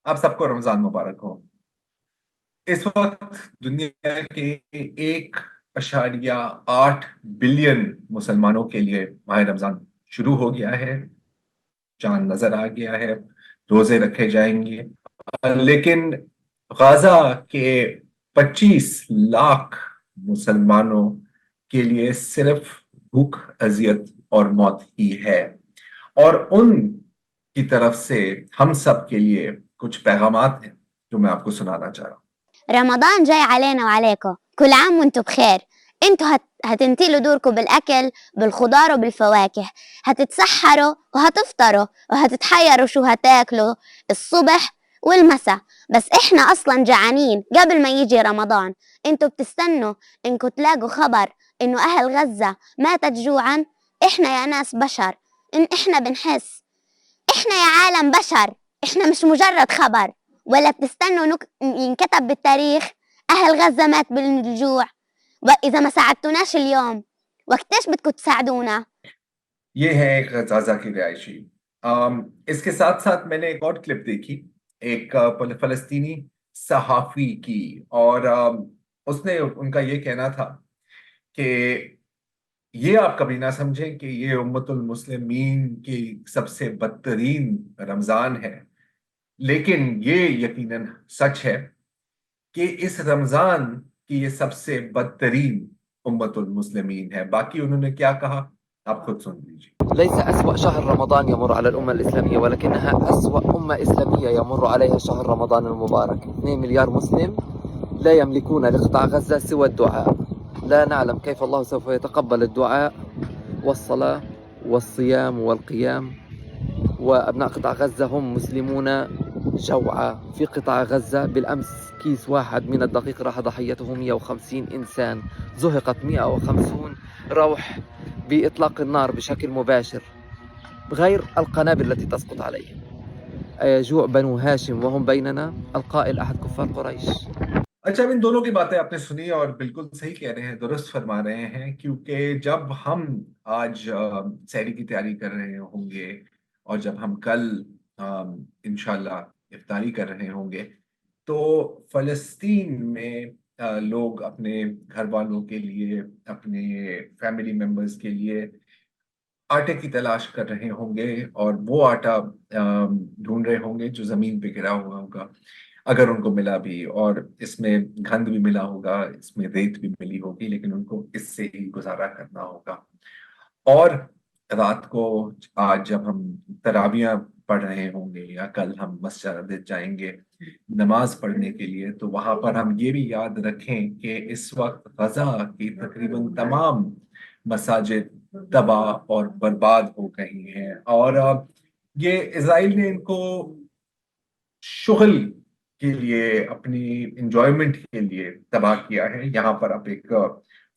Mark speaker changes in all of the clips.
Speaker 1: آپ سب کو رمضان مبارک ہو۔ اس وقت دنیا کے 1.8 بلین مسلمانوں کے لیے ماہ رمضان شروع ہو گیا ہے، چاند نظر آ گیا ہے، روزے رکھے جائیں گے، لیکن غزہ کے 25 لاکھ مسلمانوں کے لیے صرف بھوک، اذیت اور موت ہی ہے۔ اور ان کی طرف سے ہم سب کے لیے کچھ پیغامات ہیں جو میں آپ کو سنانا چاہ رہا ہوں۔
Speaker 2: رمضان جاي علينا وعليكم، كل عام وانتم بخير. انتوا هتمتلوا دوركم بالأكل، بالخضار وبالفواكه، هتتسحروا وهتفطروا وهتتحيروا شو هتاكلوا الصبح والمساء. بس احنا اصلا جعانين قبل ما يجي رمضان. انتوا بتستنوا انكم تلاقوا خبر انه اهل غزة ماتت جوعا. احنا يا ناس بشر، احنا بنحس، احنا يا عالم بشر، احنا مش مجرد خبر. ولا بتستنوا ينكتب بالتاريخ أهل غزة مات بالجوع. وإذا ما ساعدتوناش اليوم وقتاش بدكم تساعدونا؟
Speaker 1: یہ ہے ایک غزہ کی رہائشی۔ اس کے ساتھ ساتھ میں نے ایک اور کلپ دیکھی، ایک فلسطینی صحافی کی، اور اس نے ان کا یہ کہنا تھا کہ یہ آپ کبھی نہ سمجھیں کہ یہ امت المسلمین کی سب سے بدترین رمضان ہے، لیکن یہ یقیناً سچ ہے کہ اس رمضان کی یہ سب سے بدترین امت المسلمین ہے۔ باقی انہوں نے کیا کہا آپ خود سن لیجیے۔
Speaker 3: ليس أسوأ شهر رمضان يمر على الأمة الإسلامية، ولكنها أسوأ أمة إسلامية يمر عليها شهر رمضان المبارك. 2 مليار مسلم لا يملكون لقطاع غزة سوى الدعاء. لا نعلم كيف الله سوف يتقبل الدعاء والصلاة والصيام والقيام، وأبناء قطاع غزة هم مسلمون جوعى في قطاع غزة. بالأمس كيس واحد من الدقيق راح ضحيته 150 إنسان، زهقت 150 روح بإطلاق النار بشكل مباشر غير القنابل التي تسقط عليهم. أيجوع بنو هاشم وهم بيننا؟ القائل أحد كفار قريش.
Speaker 1: اچھا، اب ان دونوں کی باتیں آپ نے سنی اور بالکل صحیح کہہ رہے ہیں، درست فرما رہے ہیں، کیونکہ جب ہم آج سحری کی تیاری کر رہے ہوں گے اور جب ہم کل انشاءاللہ افطاری کر رہے ہوں گے، تو فلسطین میں لوگ اپنے گھر والوں کے لیے، اپنے فیملی ممبرز کے لیے آٹے کی تلاش کر رہے ہوں گے، اور وہ آٹا ڈھونڈ رہے ہوں گے جو زمین پہ گرا ہوا ہوگا، اگر ان کو ملا بھی، اور اس میں گند بھی ملا ہوگا، اس میں ریت بھی ملی ہوگی، لیکن ان کو اس سے ہی گزارا کرنا ہوگا۔ اور رات کو آج جب ہم تراویاں پڑھ رہے ہوں گے یا کل ہم مسجد جائیں گے نماز پڑھنے کے لیے، تو وہاں پر ہم یہ بھی یاد رکھیں کہ اس وقت غزہ کی تقریباً تمام مساجد تباہ اور برباد ہو گئی ہیں، اور یہ اسرائیل نے ان کو شغل کے لیے، اپنی انجوائمنٹ کے لیے تباہ کیا ہے۔ یہاں پر آپ ایک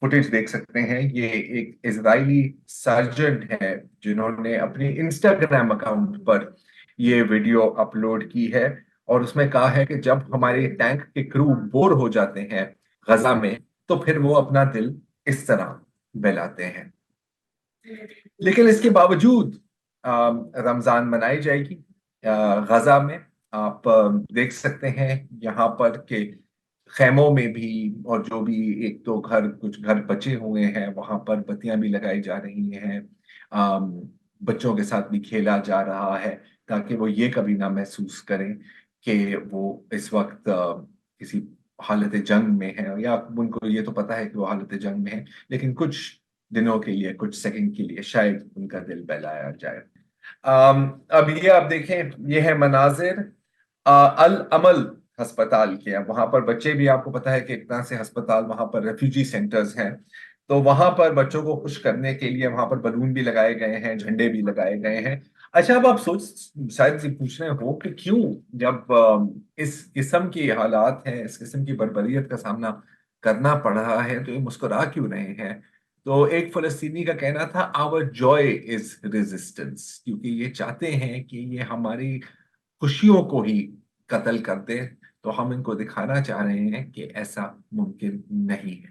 Speaker 1: فوٹیج دیکھ سکتے ہیں، یہ ایک اسرائیلی سرجنٹ ہے جنہوں نے اپنی انسٹاگرام اکاؤنٹ پر یہ ویڈیو اپلوڈ کی ہے، اور اس میں کہا ہے کہ جب ہمارے ٹینک کے کرو بور ہو جاتے ہیں غزہ میں تو پھر وہ اپنا دل اس طرح بہلاتے ہیں۔ لیکن اس کے باوجود رمضان منائی جائے گی غزہ میں۔ آپ دیکھ سکتے ہیں یہاں پر کہ خیموں میں بھی، اور جو بھی ایک دو کچھ گھر بچے ہوئے ہیں وہاں پر بتیاں بھی لگائی جا رہی ہیں، بچوں کے ساتھ بھی کھیلا جا رہا ہے، تاکہ وہ یہ کبھی نہ محسوس کریں کہ وہ اس وقت کسی حالت جنگ میں ہیں، یا ان کو یہ تو پتہ ہے کہ وہ حالت جنگ میں ہیں، لیکن کچھ دنوں کے لیے، کچھ سیکنڈ کے لیے شاید ان کا دل بہلایا جائے۔ اب یہ آپ دیکھیں، یہ ہے مناظر العمل ہسپتال کے۔ وہاں پر بچے بھی، آپ کو پتا ہے کہ اتنا سے ہسپتال وہاں پر ریفیوجی سینٹرز ہیں، تو وہاں پر بچوں کو خوش کرنے کے لیے وہاں پر بلون بھی لگائے گئے ہیں، جھنڈے بھی لگائے گئے ہیں۔ اچھا، اب آپ شاید یہ پوچھ رہے ہو کہ کیوں جب اس قسم کی حالات ہیں، اس قسم کی بربریت کا سامنا کرنا پڑ رہا ہے تو یہ مسکرا کیوں رہے ہیں؟ تو ایک فلسطینی کا کہنا تھا our joy is resistance، کیونکہ یہ چاہتے ہیں کہ یہ ہماری خوشیوں کو ہی قتل کر دے، تو ہم ان کو دکھانا چاہ رہے ہیں کہ ایسا ممکن نہیں ہے۔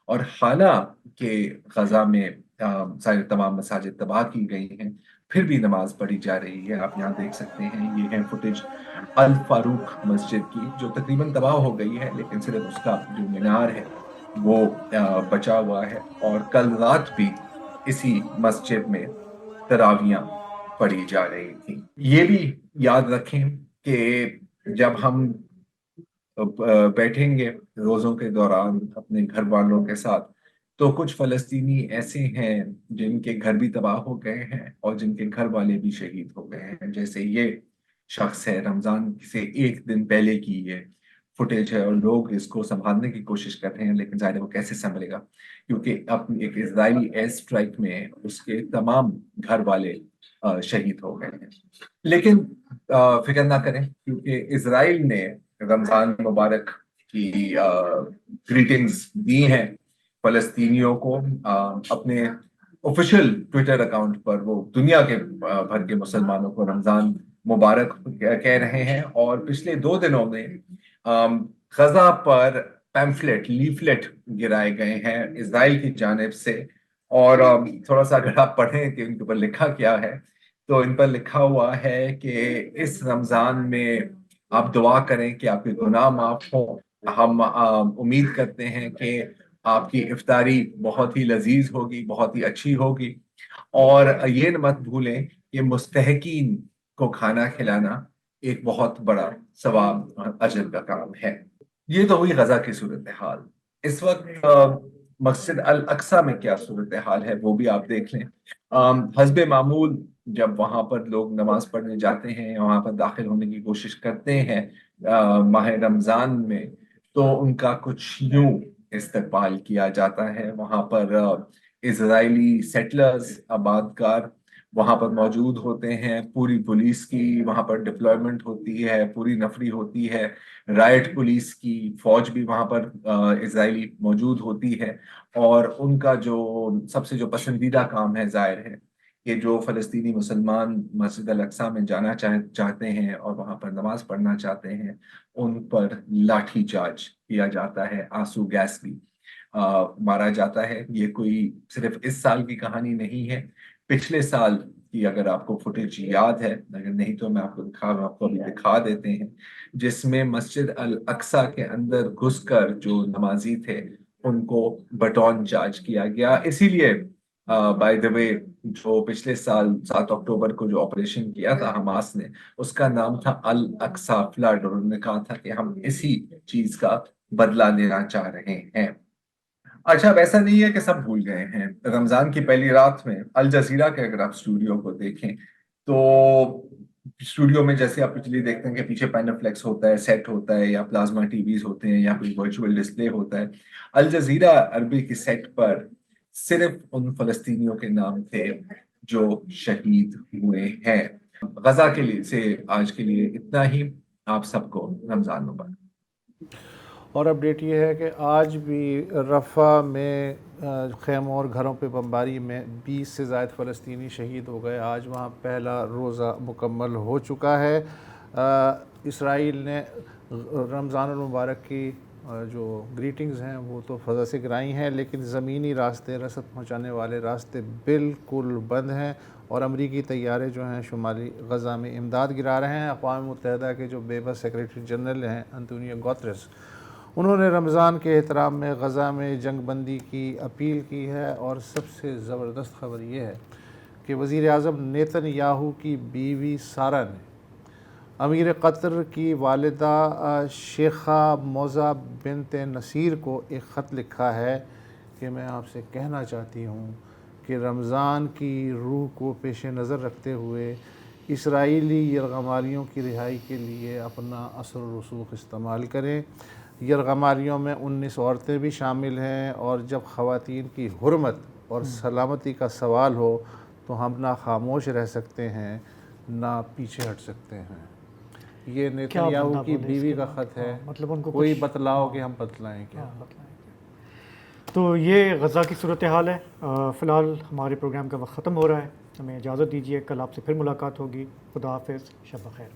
Speaker 1: اور حالانکہ غزہ میں सारे तमाम मसाजिद तबाह की गई हैं, फिर भी नमाज पढ़ी जा रही है। आप यहाँ देख सकते हैं, ये है फुटेज अल फारूक मस्जिद की, जो तकरीबन तबाह हो गई है, लेकिन सिर्फ उसका जो मीनार है वो बचा हुआ है। और कल रात भी इसी मस्जिद में तरावियां पढ़ी जा रही थी। ये भी याद रखें कि जब हम बैठेंगे रोजों के दौरान अपने घर वालों के साथ, तो कुछ फलस्तीनी ऐसे हैं जिनके घर भी तबाह हो गए हैं और जिनके घर वाले भी शहीद हो गए हैं। जैसे ये शख्स है, रमजान से एक दिन पहले की ये फुटेज है, और लोग इसको संभालने की कोशिश कर रहे हैं, लेकिन जाहिर है वो कैसे संभलेगा, क्योंकि अब एक इजरायली एयर स्ट्राइक में उसके तमाम घर वाले शहीद हो गए हैं। लेकिन फिक्र ना करें, क्योंकि इजराइल ने रमजान मुबारक की ग्रीटिंग्स दी हैं फलस्तीनियों को। अपने ऑफिशियल ट्विटर अकाउंट पर वो दुनिया के भर के मुसलमानों को रमजान मुबारक कह रहे हैं। और पिछले 2 दिनों में गजा पर पैम्फलेट लीफलेट गिराए गए हैं इजराइल की जानिब से। और थोड़ा सा अगर आप पढ़ें कि उनके ऊपर लिखा क्या है, तो इन पर लिखा हुआ है कि इस रमजान में आप दुआ करें कि आपके गुनाह माफ हो। हम उम्मीद करते हैं कि आपकी इफ्तारी बहुत ही लजीज होगी, बहुत ही अच्छी होगी। और ये मत भूलें कि मुस्तहकीन को खाना खिलाना एक बहुत बड़ा सवाब और अजर का काम है। ये तो हुई गजा की सूरत हाल। इस वक्त मस्जिद अल अक्सा में क्या सूरत हाल है वो भी आप देख लें। हस्बे मामूल जब वहां पर लोग नमाज पढ़ने जाते हैं, वहां पर दाखिल होने की कोशिश करते हैं माह रमजान में, तो उनका कुछ यूं इस्तकबाल किया जाता है। वहां पर इजरायली सेटलर्स, आबादकार वहां पर मौजूद होते हैं, पूरी पुलिस की वहां पर डिप्लॉयमेंट होती है, पूरी नफरी होती है, राइट पुलिस की फौज भी वहां पर इजरायली मौजूद होती है। और उनका जो सबसे जो पसंदीदा काम है, जाहिर है कि जो फलस्तीनी मुसलमान मस्जिद अल अक्सा में जाना चाहते हैं और वहां पर नमाज पढ़ना चाहते हैं, उन पर लाठी चार्ज किया जाता है, आंसू गैस भी मारा जाता है। ये कोई सिर्फ इस साल की कहानी नहीं है, पिछले साल की अगर आपको फुटेज याद है, अगर नहीं तो मैं आपको अभी दिखा देते हैं, जिसमें मस्जिद अल अक्सा के अंदर घुसकर जो नमाजी थे उनको बटन चार्ज किया गया। इसीलिए बाय द वे, जो पिछले साल 7 अक्टूबर को जो ऑपरेशन किया था हमास ने, उसका नाम था अल अक्सा फ्लड, और उन्होंने कहा था कि हम इसी चीज का बदला लेना चाह रहे हैं। अच्छा, अब ऐसा नहीं है कि सब भूल गए हैं। रमजान की पहली रात में अल जजीरा के अगर आप स्टूडियो को देखें, तो स्टूडियो में जैसे आप पिछले देखते हैं कि पीछे पैनाफ्लेक्स होता है, सेट होता है, या प्लाज्मा टीवीज होते हैं, या कोई वर्चुअल डिस्प्ले होता है। अल जजीरा अरबी की सेट पर सिर्फ उन फलस्तीनियों के नाम थे जो शहीद हुए हैं। गजा के लिए से आज के लिए इतना ही। आप सबको रमजान मुबारक।
Speaker 4: और अपडेट ये है कि आज भी रफ़ा में ख़ैमों और घरों पे बमबारी में 20 से ज़ायद फ़लस्तीनी शहीद हो गए। आज वहाँ पहला रोज़ा मुकम्मल हो चुका है। इसराइल ने रमज़ान मुबारक की जो ग्रीटिंग्स हैं वो तो फ़ज़ा से गिराई हैं, लेकिन ज़मीनी रास्ते, रसद पहुँचाने वाले रास्ते बिल्कुल बंद हैं। और अमरीकी तैयारे जो हैं शुमाली गज़ा में इमदाद गिरा रहे हैं। अक़वाम मुत्तहिदा के जो बेबस सेक्रेटरी जनरल हैं अंतोनियो गुतेरेस, उन्होंने रमज़ान के एहतराम में गज़ा में जंग बंदी की अपील की है। और सबसे ज़बरदस्त खबर ये है कि वज़ीर आज़म नेतन्याहू की बीवी सारा ने अमीर कतर की वालिदा शेखा मौज़ा बिनत नसीर को एक ख़त लिखा है कि मैं आपसे कहना चाहती हूँ कि रमज़ान की रूह को पेश नज़र रखते हुए इसराइली यरगमालियों की रिहाई के लिए अपना असर और रसूख इस्तेमाल करें। यरगमालियों में 19 औरतें भी शामिल हैं, और जब ख़वातीन की हुर्मत और सलामती का सवाल हो तो हम ना खामोश रह सकते हैं, ना पीछे हट सकते हैं। ये नेतन्याहू की बीवी का ख़त है।
Speaker 5: मतलब उनको
Speaker 4: कोई बतलाओ कि हम बतलाएं क्या।
Speaker 5: तो ये गज़ा की सूरत हाल है। फ़िलहाल हमारे प्रोग्राम का वक्त ख़त्म हो रहा है, हमें इजाज़त दीजिए। कल आपसे फिर मुलाकात होगी। खुदा हाफ़िज़, शब ख़ैर।